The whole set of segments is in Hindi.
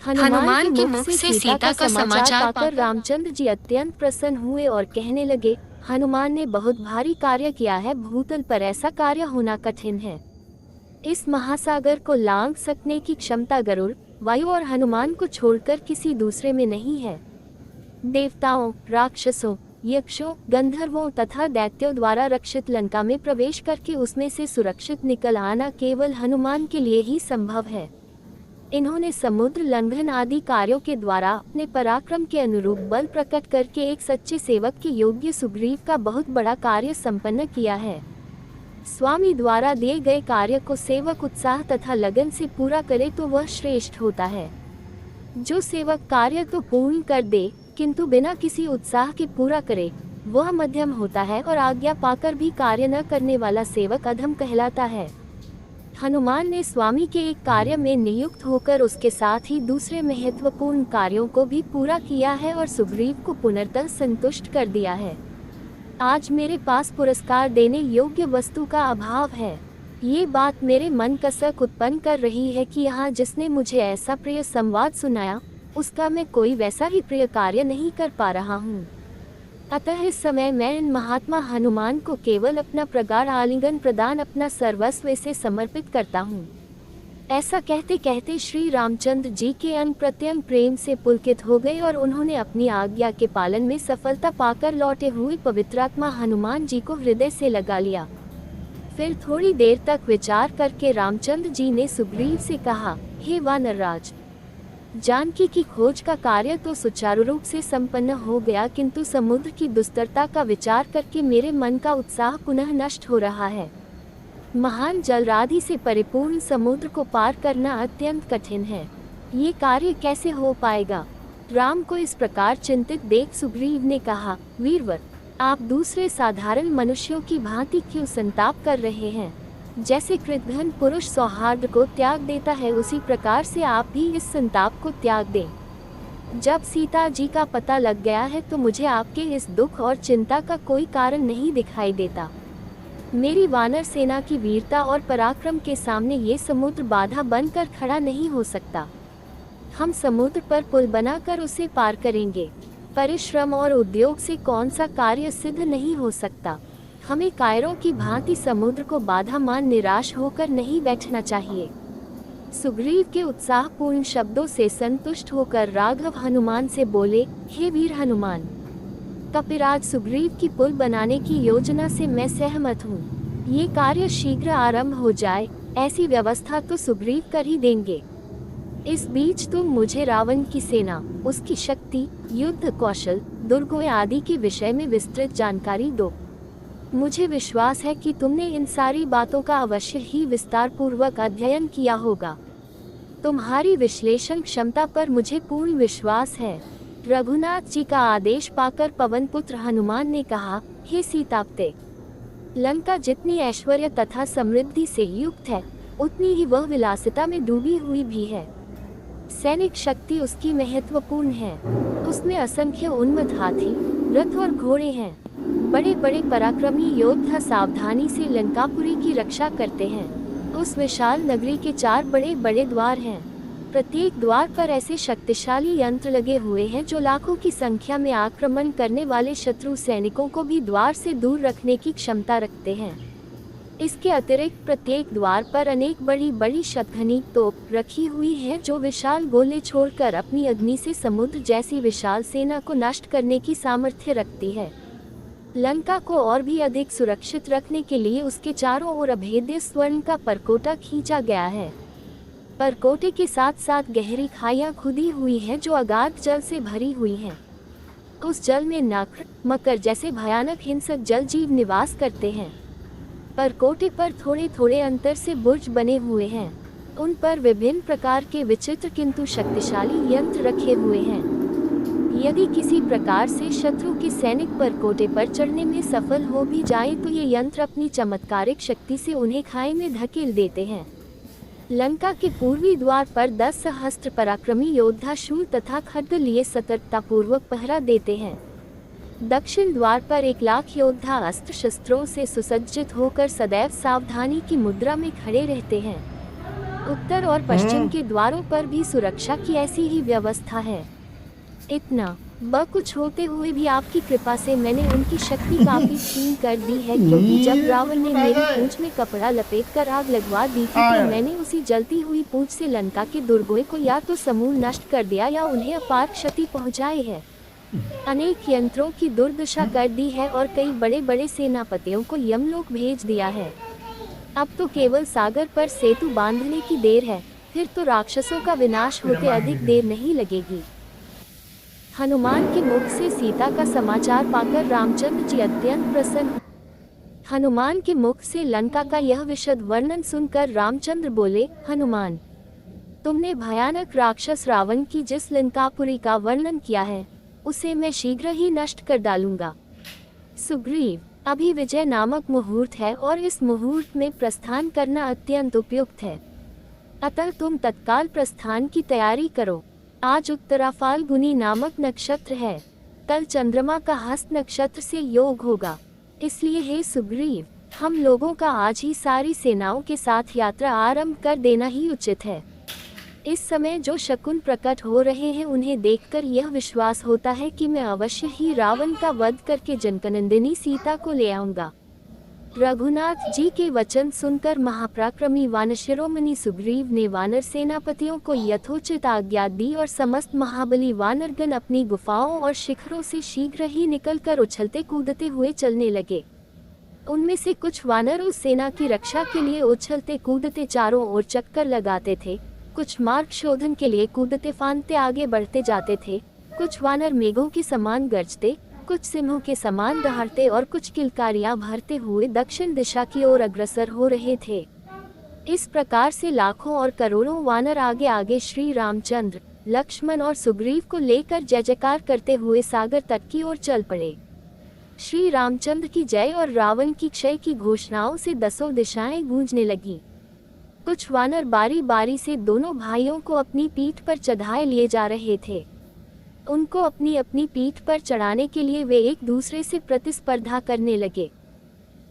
हनुमान के मुख से सीता का समाचार पाकर रामचंद्र जी अत्यंत प्रसन्न हुए और कहने लगे, हनुमान ने बहुत भारी कार्य किया है, भूतल पर ऐसा कार्य होना कठिन है। इस महासागर को लांघ सकने की क्षमता गरुड़, वायु और हनुमान को छोड़कर किसी दूसरे में नहीं है। देवताओं, राक्षसों, यक्षों, गंधर्वों तथा दैत्यों द्वारा रक्षित लंका में प्रवेश करके उसमें से सुरक्षित निकल आना केवल हनुमान के लिए ही संभव है। इन्होंने समुद्र लंघन आदि कार्यों के द्वारा अपने पराक्रम के अनुरूप बल प्रकट करके एक सच्चे सेवक के योग्य सुग्रीव का बहुत बड़ा कार्य संपन्न किया है। स्वामी द्वारा दिए गए कार्य को सेवक उत्साह तथा लगन से पूरा करे तो वह श्रेष्ठ होता है। जो सेवक कार्य तो पूर्ण कर दे किंतु बिना किसी उत्साह के पूरा करे, वह मध्यम होता है और आज्ञा पाकर भी कार्य न करने वाला सेवक अधम कहलाता है। हनुमान ने स्वामी के एक कार्य में नियुक्त होकर उसके साथ ही दूसरे महत्वपूर्ण कार्यों को भी पूरा किया है और सुग्रीव को पुनर्तः संतुष्ट कर दिया है। आज मेरे पास पुरस्कार देने योग्य वस्तु का अभाव है। ये बात मेरे मन कसक उत्पन्न कर रही है कि यहाँ जिसने मुझे ऐसा प्रिय संवाद सुनाया, उसका मैं कोई वैसा ही प्रिय कार्य नहीं कर पा रहा हूँ। अतः इस समय मैं इन महात्मा हनुमान को केवल अपना प्रगाढ़ आलिंगन प्रदान अपना सर्वस्व से समर्पित करता हूँ। ऐसा कहते कहते श्री रामचंद्र जी के अंग प्रत्यंग प्रेम से पुलकित हो गए और उन्होंने अपनी आज्ञा के पालन में सफलता पाकर लौटे हुए पवित्रात्मा हनुमान जी को हृदय से लगा लिया। फिर थोड़ी देर तक विचार करके रामचंद्र जी ने सुग्रीव से कहा, हे वानरराज, जानकी की खोज का कार्य तो सुचारू रूप से संपन्न हो गया, किंतु समुद्र की दुस्तरता का विचार करके मेरे मन का उत्साह पुनः नष्ट हो रहा है। महान जलराधि से परिपूर्ण समुद्र को पार करना अत्यंत कठिन है। ये कार्य कैसे हो पाएगा? राम को इस प्रकार चिंतित देख सुग्रीव ने कहा, वीरवर, आप दूसरे साधारण मनुष्यों की भांति क्यों संताप कर रहे हैं? जैसे कृतघ्न पुरुष सौहार्द को त्याग देता है, उसी प्रकार से आप भी इस संताप को त्याग दें। जब सीता जी का पता लग गया है तो मुझे आपके इस दुख और चिंता का कोई कारण नहीं दिखाई देता। मेरी वानर सेना की वीरता और पराक्रम के सामने ये समुद्र बाधा बनकर खड़ा नहीं हो सकता। हम समुद्र पर पुल बनाकर उसे पार करेंगे। परिश्रम और उद्योग से कौन सा कार्य सिद्ध नहीं हो सकता। हमें कायरों की भांति समुद्र को बाधा मान निराश होकर नहीं बैठना चाहिए। सुग्रीव के उत्साहपूर्ण शब्दों से संतुष्ट होकर राघव हनुमान से बोले, हे वीर हनुमान, कपिराज सुग्रीव की पुल बनाने की योजना से मैं सहमत हूँ। ये कार्य शीघ्र आरंभ हो जाए, ऐसी व्यवस्था तो सुग्रीव कर ही देंगे। इस बीच तुम मुझे रावण की सेना, उसकी शक्ति, युद्ध कौशल, दुर्गों आदि के विषय में विस्तृत जानकारी दो। मुझे विश्वास है कि तुमने इन सारी बातों का अवश्य ही विस्तार पूर्वक अध्ययन किया होगा। तुम्हारी विश्लेषण क्षमता पर मुझे पूर्ण विश्वास है। रघुनाथ जी का आदेश पाकर पवन पुत्र हनुमान ने कहा, हे सीतापते, लंका जितनी ऐश्वर्य तथा समृद्धि से युक्त है, उतनी ही वह विलासिता में डूबी हुई भी है। सैनिक शक्ति उसकी महत्वपूर्ण है। उसमें असंख्य उन्मत्त हाथी, रथ और घोड़े हैं। बड़े बड़े पराक्रमी योद्धा सावधानी से लंकापुरी की रक्षा करते हैं। उस विशाल नगरी के 4 बड़े बड़े द्वार हैं। प्रत्येक द्वार पर ऐसे शक्तिशाली यंत्र लगे हुए हैं जो लाखों की संख्या में आक्रमण करने वाले शत्रु सैनिकों को भी द्वार से दूर रखने की क्षमता रखते हैं। इसके अतिरिक्त प्रत्येक द्वार पर अनेक बड़ी बड़ी शतघनी तोप रखी हुई है जो विशाल गोले छोड़कर अपनी अग्नि से समुद्र जैसी विशाल सेना को नष्ट करने की सामर्थ्य रखती है। लंका को और भी अधिक सुरक्षित रखने के लिए उसके चारों ओर अभेद्य स्वर्ण का परकोटा खींचा गया है। परकोटे के साथ साथ गहरी खाइयां खुदी हुई हैं जो अगाध जल से भरी हुई हैं। उस जल में नक्र, मकर जैसे भयानक हिंसक जल जीव निवास करते हैं। परकोटे पर थोड़े थोड़े अंतर से बुर्ज बने हुए हैं। उन पर विभिन्न प्रकार के विचित्र किंतु शक्तिशाली यंत्र रखे हुए हैं। यदि किसी प्रकार से शत्रु के सैनिक परकोटे पर चढ़ने में सफल हो भी जाए तो ये यंत्र अपनी चमत्कारिक शक्ति से उन्हें खाई में धकेल देते हैं। लंका के पूर्वी द्वार पर 10 सहस्त्र पराक्रमी योद्धा शूल तथा खड्ग लिए सतर्कतापूर्वक पहरा देते हैं। दक्षिण द्वार पर 1 लाख योद्धा अस्त्र शस्त्रों से सुसज्जित होकर सदैव सावधानी की मुद्रा में खड़े रहते हैं। उत्तर और पश्चिम के द्वारों पर भी सुरक्षा की ऐसी ही व्यवस्था है। इतना कुछ होते हुए भी आपकी कृपा से मैंने उनकी शक्ति काफी क्षीण कर दी है, क्योंकि जब रावण ने मेरी पूंछ में कपड़ा लपेट कर आग लगवा दी थी तो मैंने उसी जलती हुई पूंछ से लंका के दुर्गों को या तो समूल नष्ट कर दिया या उन्हें अपार क्षति पहुंचाई है। अनेक यंत्रों की दुर्दशा कर दी है और कई बड़े बड़े सेनापतियों को यमलोक भेज दिया है। अब तो केवल सागर पर सेतु बांधने की देर है, फिर तो राक्षसों का विनाश होते अधिक देर नहीं लगेगी। हनुमान के मुख से सीता का समाचार पाकर रामचंद्र जी अत्यंत प्रसन्न। हनुमान के मुख से लंका का यह विशद वर्णन सुनकर रामचंद्र बोले, हनुमान, तुमने भयानक राक्षस रावण की जिस लंकापुरी का वर्णन किया है उसे मैं शीघ्र ही नष्ट कर डालूंगा। सुग्रीव, अभी विजय नामक मुहूर्त है और इस मुहूर्त में प्रस्थान करना अत्यंत उपयुक्त है, अतः तुम तत्काल प्रस्थान की तैयारी करो। आज उत्तरा फाल्गुनी नामक नक्षत्र है, कल चंद्रमा का हस्त नक्षत्र से योग होगा, इसलिए हे सुग्रीव, हम लोगों का आज ही सारी सेनाओं के साथ यात्रा आरंभ कर देना ही उचित है। इस समय जो शकुन प्रकट हो रहे हैं उन्हें देखकर यह विश्वास होता है कि मैं अवश्य ही रावण का वध करके जनकनंदिनी सीता को ले आऊंगा। रघुनाथ जी के वचन सुनकर महापराक्रमी वानशिरोमणि सुग्रीव ने वानर सेनापतियों को यथोचित आज्ञा दी और समस्त महाबली वानरगण अपनी गुफाओं और शिखरों से शीघ्र ही निकलकर उछलते कूदते हुए चलने लगे। उनमें से कुछ वानर उस सेना की रक्षा के लिए उछलते कूदते चारों ओर चक्कर लगाते थे, कुछ मार्ग शोधन के लिए कूदते फांदते आगे बढ़ते जाते थे, कुछ वानर मेघों के समान गरजते, कुछ सिंहों के समान दहाड़ते और कुछ किलकारियां भरते हुए दक्षिण दिशा की ओर अग्रसर हो रहे थे। इस प्रकार से लाखों और करोड़ों वानर आगे आगे श्री रामचंद्र, लक्ष्मण और सुग्रीव को लेकर जय जयकार करते हुए सागर तट की ओर चल पड़े। श्री रामचंद्र की जय और रावण की क्षय की घोषणाओं से दसों दिशाएं गूंजने लगी। कुछ वानर बारी बारी से दोनों भाइयों को अपनी पीठ पर चढ़ाए लिए जा रहे थे। उनको अपनी अपनी पीठ पर चढ़ाने के लिए वे एक दूसरे से प्रतिस्पर्धा करने लगे।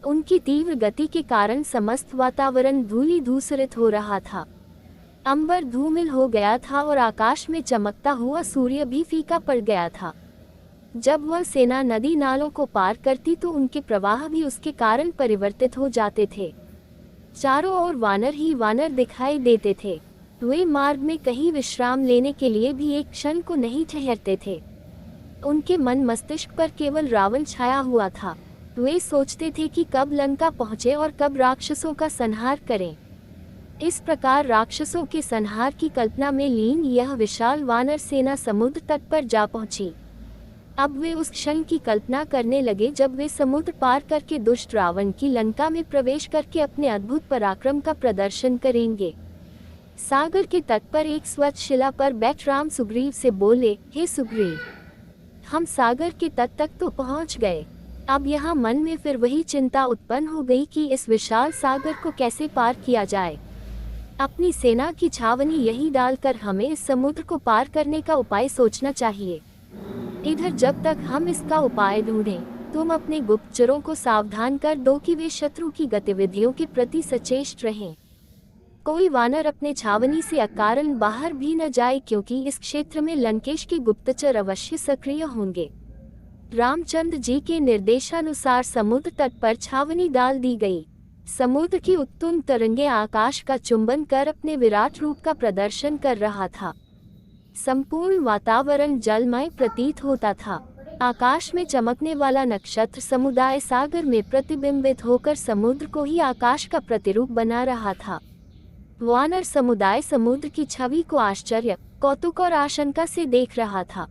उनकी तीव्र गति के कारण समस्त वातावरण धूली धूसरित हो रहा था। अंबर धूमिल हो गया था और आकाश में चमकता हुआ सूर्य भी फीका पड़ गया था। जब वह सेना नदी नालों को पार करती तो उनके प्रवाह भी उसके कारण परिवर्तित हो जाते थे। चारों ओर वानर ही वानर दिखाई देते थे। वे मार्ग में कहीं विश्राम लेने के लिए भी एक क्षण को नहीं ठहरते थे। उनके मन मस्तिष्क पर केवल रावण छाया हुआ था। वे सोचते थे कि कब लंका पहुंचे और कब राक्षसों का संहार करें। इस प्रकार राक्षसों के संहार की कल्पना में लीन यह विशाल वानर सेना समुद्र तट पर जा पहुंची। अब वे उस क्षण की कल्पना करने लगे जब वे समुद्र पार करके दुष्ट रावण की लंका में प्रवेश करके अपने अद्भुत पराक्रम का प्रदर्शन करेंगे। सागर के तट पर एक स्वच्छ शिला पर बैठ राम सुग्रीव से बोले, हे सुग्रीव, हम सागर के तट तक तो पहुंच गए। अब यहाँ मन में फिर वही चिंता उत्पन्न हो गई कि इस विशाल सागर को कैसे पार किया जाए। अपनी सेना की छावनी यही डालकर हमें इस समुद्र को पार करने का उपाय सोचना चाहिए। इधर जब तक हम इसका उपाय ढूंढें, तुम अपने गुप्तचरों को सावधान कर दो कि वे शत्रु की गतिविधियों के प्रति सचेत रहें। कोई वानर अपने छावनी से अकारण बाहर भी न जाए, क्योंकि इस क्षेत्र में लंकेश के गुप्तचर अवश्य सक्रिय होंगे। रामचंद्र जी के निर्देशानुसार समुद्र तट पर छावनी डाल दी गई। समुद्र की उत्तुंग तरंगे आकाश का चुंबन कर अपने विराट रूप का प्रदर्शन कर रहा था। संपूर्ण वातावरण जलमय प्रतीत होता था। आकाश में चमकने वाला नक्षत्र समुदाय सागर में प्रतिबिंबित होकर समुद्र को ही आकाश का प्रतिरूप बना रहा था। वानर समुदाय समुद्र की छवि को आश्चर्य, कौतुक और आशंका से देख रहा था।